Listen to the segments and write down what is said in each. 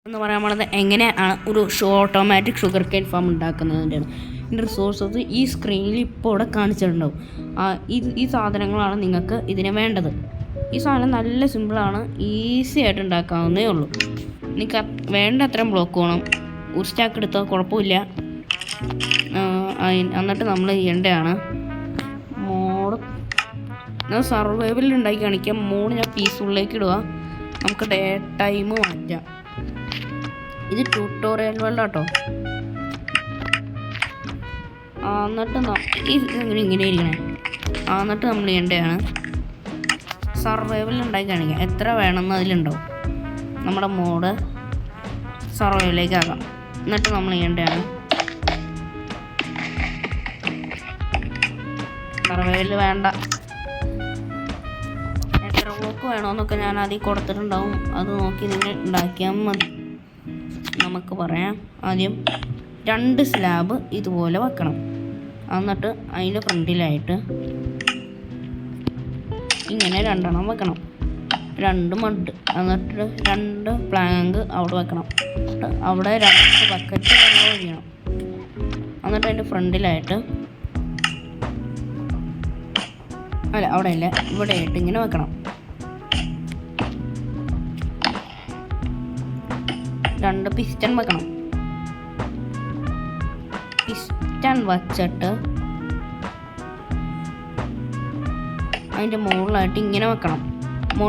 എന്ന് പറയാൻ പോണത് എങ്ങനെയാണ് ഒരു ഓട്ടോമാറ്റിക് ഷുഗർ കെയിൻ ഫാം ഉണ്ടാക്കുന്നതിൻ്റെയാണ്. ഇതിൻ്റെ റിസോഴ്സസ് ഈ സ്ക്രീനിൽ ഇപ്പോൾ ഇവിടെ കാണിച്ചിട്ടുണ്ടാവും. ഈ സാധനങ്ങളാണ് നിങ്ങൾക്ക് ഇതിന് വേണ്ടത്. ഈ സാധനം നല്ല സിമ്പിളാണ്, ഈസി ആയിട്ട് ഉണ്ടാക്കാവുന്നേ ഉള്ളൂ. നിങ്ങൾക്ക് വേണ്ട അത്രയും ബ്ലോക്ക് വേണം. ഒരു സ്റ്റാക്ക് എടുത്താൽ കുഴപ്പമില്ല. എന്നിട്ട് നമ്മൾ ചെയ്യേണ്ടതാണ് മോഡ് സർവൈവലിൽ ഉണ്ടാക്കി കാണിക്കാം. മോഡ് ഞാൻ പീസ്ഫുള്ളിലേക്ക് ഇടുക. നമുക്ക് ഡേ ടൈം മാറ്റാം. ഇത് ട്യൂട്ടോറിയൽ കേട്ടോ. എന്നിട്ട് ഇങ്ങനെ ഇരിക്കണേ. എന്നിട്ട് നമ്മൾ ചെയ്യേണ്ടതാണ് സർവൈവൽ ഉണ്ടാക്കി കാണിക്കാം. എത്ര വേണമെന്ന് അതിലുണ്ടാവും. നമ്മുടെ മോഡ് സർവൈവലിലേക്ക് ആക്കാം. എന്നിട്ട് നമ്മൾ ചെയ്യേണ്ടതാണ് സർവൈവൽ വേണ്ട എത്ര ബ്ലോക്ക് വേണമെന്നൊക്കെ ഞാൻ ആദ്യം കൊടുത്തിട്ടുണ്ടാവും. അത് നോക്കി നിങ്ങൾ ഉണ്ടാക്കിയാൽ മതി. നമുക്ക് പറയാം, ആദ്യം 2 സ്ലാബ് ഇതുപോലെ വെക്കണം. എന്നിട്ട് അതിൻ്റെ ഫ്രണ്ടിലായിട്ട് ഇങ്ങനെ 2 എണ്ണം വെക്കണം. 2 മഡ്, എന്നിട്ട് 2 പ്ലാങ്ക് അവിടെ വെക്കണം. അവിടെ 2 ബക്കറ്റ് വെള്ളം ഒഴിക്കണം. എന്നിട്ട് അതിൻ്റെ ഫ്രണ്ടിലായിട്ട് അവിടെയല്ല, ഇവിടെ ആയിട്ട് ഇങ്ങനെ വെക്കണം. 2 പിസ്റ്റൺ വെക്കണം. പിസ്റ്റൺ വച്ചിട്ട് അതിൻ്റെ മുകളിലായിട്ട് ഇങ്ങനെ വെക്കണം.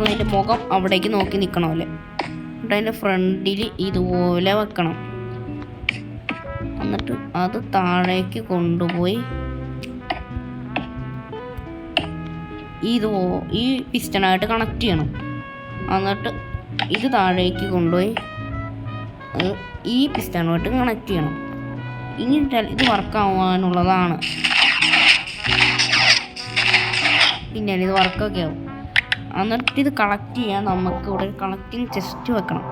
അതിൻ്റെ മുഖം അവിടേക്ക് നോക്കി നിൽക്കണമല്ലേ. എന്നിട്ട് അതിൻ്റെ ഫ്രണ്ടിൽ ഇതുപോലെ വെക്കണം. എന്നിട്ട് അത് താഴേക്ക് കൊണ്ടുപോയി ഈ പിസ്റ്റണായിട്ട് കണക്ട് ചെയ്യണം. എന്നിട്ട് ഇത് താഴേക്ക് കൊണ്ടുപോയി ഈ പിസ്റ്റണുമായിട്ട് കണക്ട് ചെയ്യണം. ഇനി ഇത് വർക്കാവാനുള്ളതാണ്. പിന്നെ ഇത് വർക്കൊക്കെ ആവും. എന്നിട്ട് ഇത് കളക്ട് ചെയ്യാൻ നമുക്ക് ഇവിടെ ഒരു കളക്റ്റിംഗ് ചെസ്റ്റ് വെക്കണം.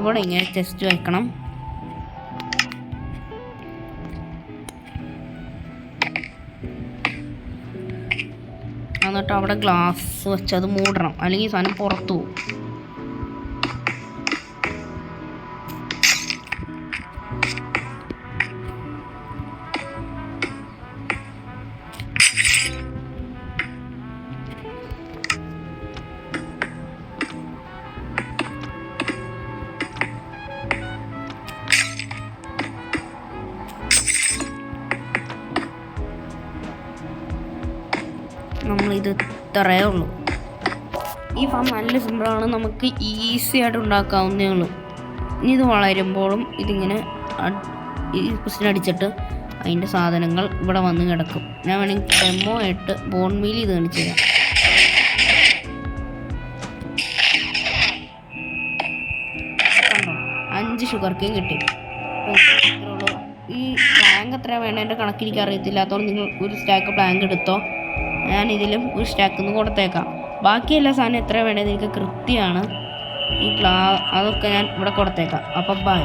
ഇവിടെ ഇങ്ങനെ ചെസ്റ്റ് വെക്കണം. എന്നിട്ട് അവിടെ ഗ്ലാസ് വെച്ച് അത് മൂടണം, അല്ലെങ്കിൽ സാധനം പുറത്തു പോകും. നമ്മളിത് ഇത്രയേ ഉള്ളൂ. ഈ ഫാം നല്ല സിമ്പിളാണ്, നമുക്ക് ഈസി ആയിട്ട് ഉണ്ടാക്കാവുന്നേ ഉള്ളൂ. ഇനി ഇത് വളരുമ്പോഴും ഇതിങ്ങനെ ഈ പിസ്റ്റൺ അടിച്ചിട്ട് അതിൻ്റെ സാധനങ്ങൾ ഇവിടെ വന്ന് കിടക്കും. ഞാൻ വേണമെങ്കിൽ ഡെമോ ആയിട്ട് ബോൺ മീൽ ഇത് കാണിച്ചു തരാം. കണ്ടോ, 5 ഷുഗർ കെയിൻ കിട്ടി. ഈ പ്ലാങ്ക് എത്ര വേണം എൻ്റെ കണക്കെനിക്ക് അറിയത്തില്ലാത്തതുകൊണ്ട് നിങ്ങൾ ഒരു സ്റ്റാക്ക് പ്ലാങ്ക് എടുത്തോ. ഞാൻ ഇതിലും ഒരു സ്റ്റാക്കിൽ കൊടുത്തേക്കാം. ബാക്കി എല്ലാ സാധനം എത്ര വേണ്ടത് എനിക്ക് കൃത്യമാണ്. അതൊക്കെ ഞാൻ ഇവിടെ കൊടുത്തേക്കാം. അപ്പം ബൈ.